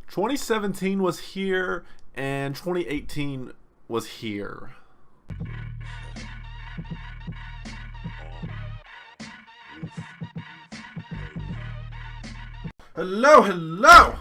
2017 was here and 2018 was here. Hello!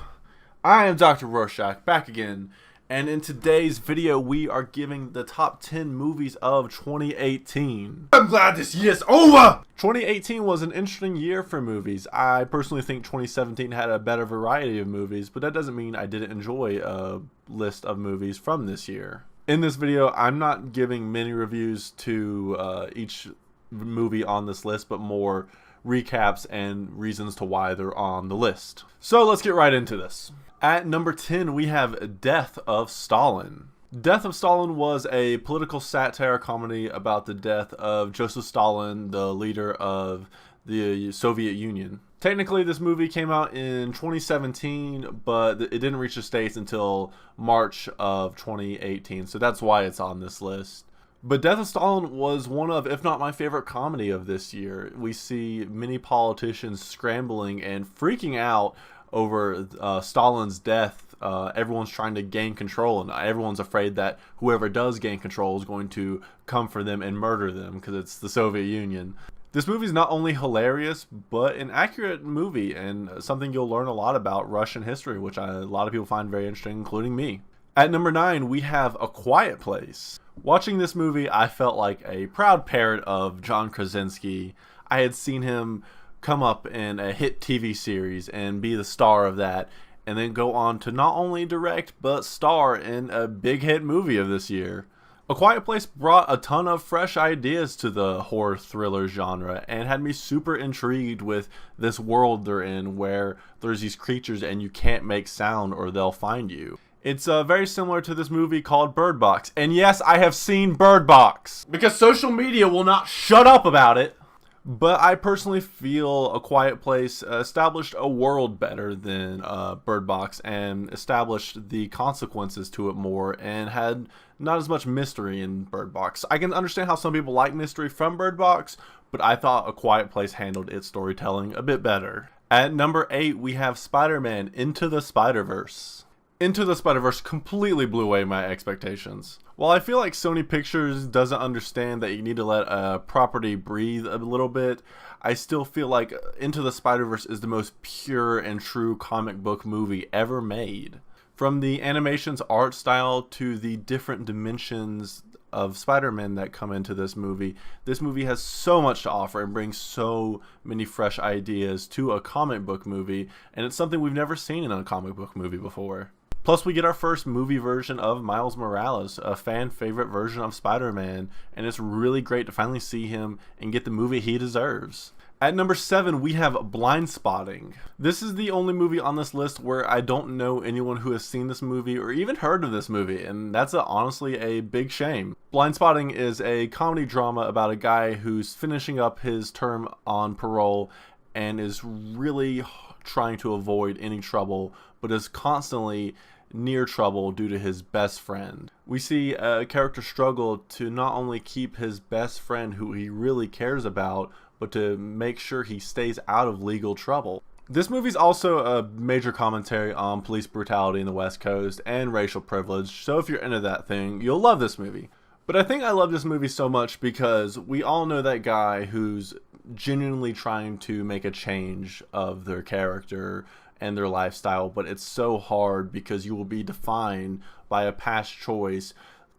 I am Dr. Rorschach, back again, and in today's video we are giving the top 10 movies of 2018. I'm glad this year's over! 2018 was an interesting year for movies. I personally think 2017 had a better variety of movies, but that doesn't mean I didn't enjoy a list of movies from this year. In this video, I'm not giving many reviews to each movie on this list, but more recaps and reasons to why they're on the list. So let's get right into this. At number 10, we have Death of Stalin. Death of Stalin was a political satire comedy about the death of Joseph Stalin, the leader of the Soviet Union. Technically, this movie came out in 2017, but it didn't reach the States until March of 2018, so that's why it's on this list. But Death of Stalin was one of, if not my favorite comedy of this year. We see many politicians scrambling and freaking out over Stalin's death. Everyone's trying to gain control, and everyone's afraid that whoever does gain control is going to come for them and murder them because it's the Soviet Union. This movie is not only hilarious, but an accurate movie and something you'll learn a lot about Russian history, which a lot of people find very interesting, including me. At number 9, we have A Quiet Place. Watching this movie, I felt like a proud parent of John Krasinski. I had seen him come up in a hit TV series and be the star of that, and then go on to not only direct, but star in a big hit movie of this year. A Quiet Place brought a ton of fresh ideas to the horror thriller genre and had me super intrigued with this world they're in where there's these creatures and you can't make sound or they'll find you. It's very similar to this movie called Bird Box. And yes, I have seen Bird Box because social media will not shut up about it. But I personally feel A Quiet Place established a world better than Bird Box and established the consequences to it more and had not as much mystery in Bird Box. I can understand how some people like mystery from Bird Box, but I thought A Quiet Place handled its storytelling a bit better. At number 8, we have Spider-Man Into the Spider-Verse. Into the Spider-Verse completely blew away my expectations. While I feel like Sony Pictures doesn't understand that you need to let a property breathe a little bit, I still feel like Into the Spider-Verse is the most pure and true comic book movie ever made. From the animation's art style to the different dimensions of Spider-Man that come into this movie has so much to offer and brings so many fresh ideas to a comic book movie, and it's something we've never seen in a comic book movie before. Plus, we get our first movie version of Miles Morales, a fan favorite version of Spider-Man, and it's really great to finally see him and get the movie he deserves. At number 7, we have Blindspotting. This is the only movie on this list where I don't know anyone who has seen this movie or even heard of this movie, and that's honestly a big shame. Blindspotting is a comedy drama about a guy who's finishing up his term on parole and is really trying to avoid any trouble, but is constantly near trouble due to his best friend. We see a character struggle to not only keep his best friend who he really cares about, but to make sure he stays out of legal trouble. This movie's also a major commentary on police brutality in the West Coast and racial privilege, so if you're into that thing, you'll love this movie. But I think I love this movie so much because we all know that guy who's genuinely trying to make a change of their character and their lifestyle, but it's so hard because you will be defined by a past choice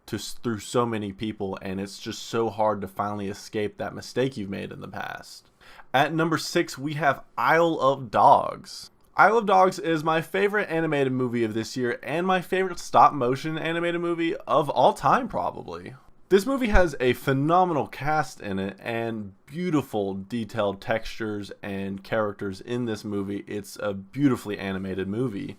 through so many people, and it's just so hard to finally escape that mistake you've made in the past. At number 6, we have Isle of Dogs. Isle of Dogs is my favorite animated movie of this year and my favorite stop motion animated movie of all time, probably. This movie has a phenomenal cast in it and beautiful detailed textures and characters in this movie. It's a beautifully animated movie.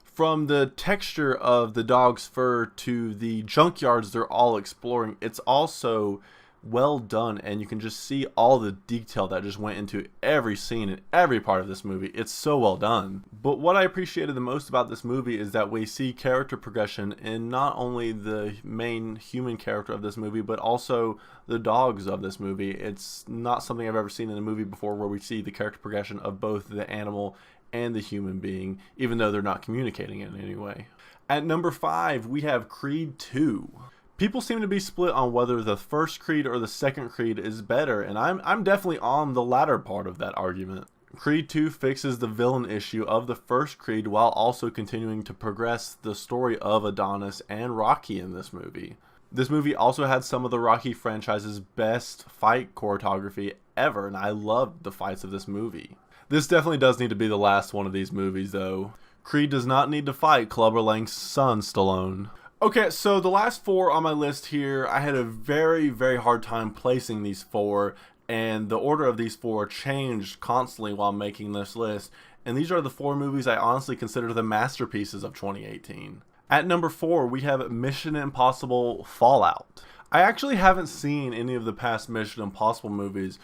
From the texture of the dog's fur to the junkyards they're all exploring, it's also well done, and you can just see all the detail that just went into every scene and every part of this movie. It's so well done. But what I appreciated the most about this movie is that we see character progression in not only the main human character of this movie, but also the dogs of this movie. It's not something I've ever seen in a movie before where we see the character progression of both the animal and the human being, even though they're not communicating in any way. At number 5, we have Creed 2. People seem to be split on whether the first Creed or the second Creed is better, and I'm definitely on the latter part of that argument. Creed 2 fixes the villain issue of the first Creed while also continuing to progress the story of Adonis and Rocky in this movie. This movie also had some of the Rocky franchise's best fight choreography ever, and I loved the fights of this movie. This definitely does need to be the last one of these movies, though. Creed does not need to fight Clubber Lang's son, Stallone. Okay, so the last 4 on my list here, I had a very, very hard time placing these 4, and the order of these 4 changed constantly while making this list, and these are the 4 movies I honestly consider the masterpieces of 2018. At number 4, we have Mission Impossible Fallout. I actually haven't seen any of the past Mission Impossible movies,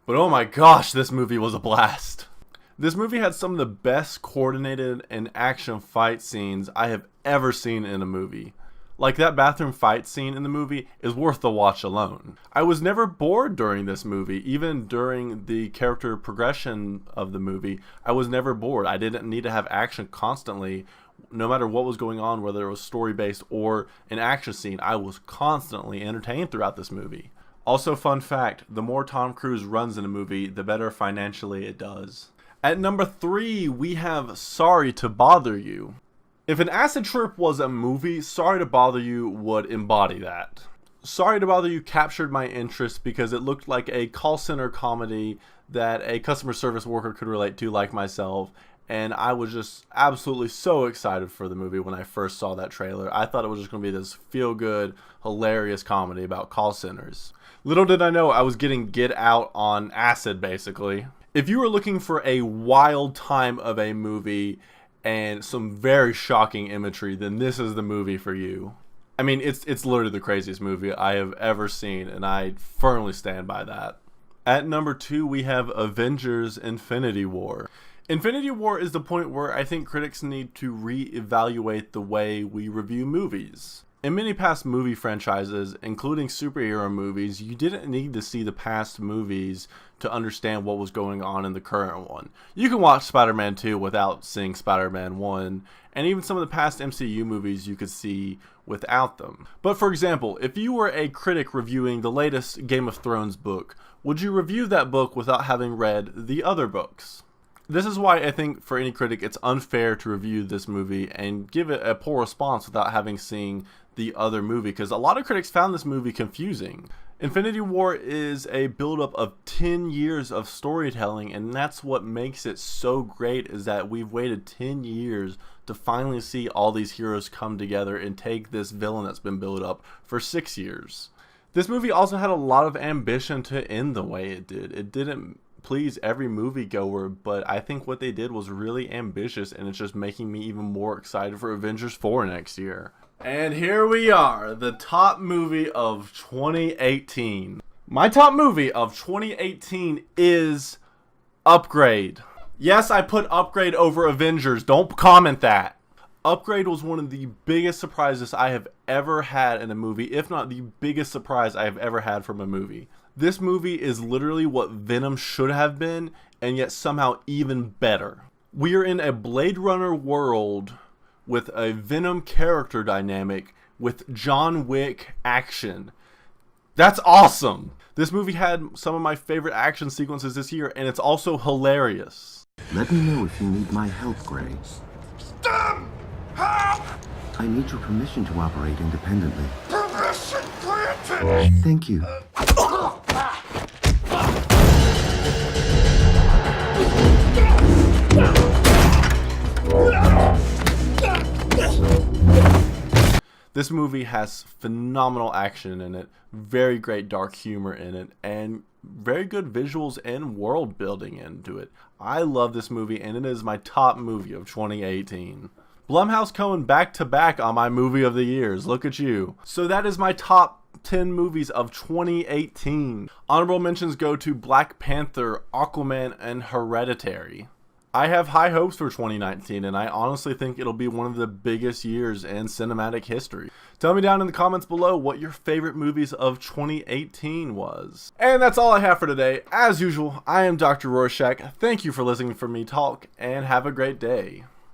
but oh my gosh, this movie was a blast. This movie had some of the best coordinated and action fight scenes I have ever seen in a movie. Like, that bathroom fight scene in the movie is worth the watch alone. I was never bored during this movie. Even during the character progression of the movie, I was never bored. I didn't need to have action constantly. No matter what was going on, whether it was story-based or an action scene, I was constantly entertained throughout this movie. Also, fun fact, the more Tom Cruise runs in a movie, the better financially it does. At number 3, we have Sorry to Bother You. If an acid trip was a movie, Sorry to Bother You would embody that. Sorry to Bother You captured my interest because it looked like a call center comedy that a customer service worker could relate to, like myself, and I was just absolutely so excited for the movie when I first saw that trailer. I thought it was just going to be this feel-good, hilarious comedy about call centers. Little did I know I was getting Get Out on acid, basically. If you were looking for a wild time of a movie and some very shocking imagery, then this is the movie for you. I mean, it's literally the craziest movie I have ever seen, and I firmly stand by that. At number 2, we have Avengers Infinity War. Infinity War is the point where I think critics need to reevaluate the way we review movies. In many past movie franchises, including superhero movies, you didn't need to see the past movies to understand what was going on in the current one. You can watch Spider-Man 2 without seeing Spider-Man 1, and even some of the past MCU movies you could see without them. But for example, if you were a critic reviewing the latest Game of Thrones book, would you review that book without having read the other books? This is why I think for any critic it's unfair to review this movie and give it a poor response without having seen the other movie, because a lot of critics found this movie confusing. Infinity War is a buildup of 10 years of storytelling, and that's what makes it so great, is that we've waited 10 years to finally see all these heroes come together and take this villain that's been built up for 6 years. This movie also had a lot of ambition to end the way it did. It didn't please every moviegoer, but I think what they did was really ambitious, and it's just making me even more excited for Avengers 4 next year. And here we are, the top movie of 2018. My top movie of 2018 is Upgrade. Yes, I put Upgrade over Avengers. Don't comment that. Upgrade was one of the biggest surprises I have ever had in a movie, if not the biggest surprise I have ever had from a movie. This movie is literally what Venom should have been, and yet somehow even better. We are in a Blade Runner world with a Venom character dynamic with John Wick action. That's awesome! This movie had some of my favorite action sequences this year, and it's also hilarious. Let me know if you need my help, Gray. Stop! Help! I need your permission to operate independently. Permission granted! Thank you. This movie has phenomenal action in it, very great dark humor in it, and very good visuals and world building into it. I love this movie, and it is my top movie of 2018. Blumhouse going back to back on my movie of the years. Look at you. So that is my top 10 movies of 2018. Honorable mentions go to Black Panther, Aquaman, and Hereditary. I have high hopes for 2019, and I honestly think it'll be one of the biggest years in cinematic history. Tell me down in the comments below what your favorite movies of 2018 was. And that's all I have for today. As usual, I am Dr. Rorschach. Thank you for listening for me talk, and have a great day.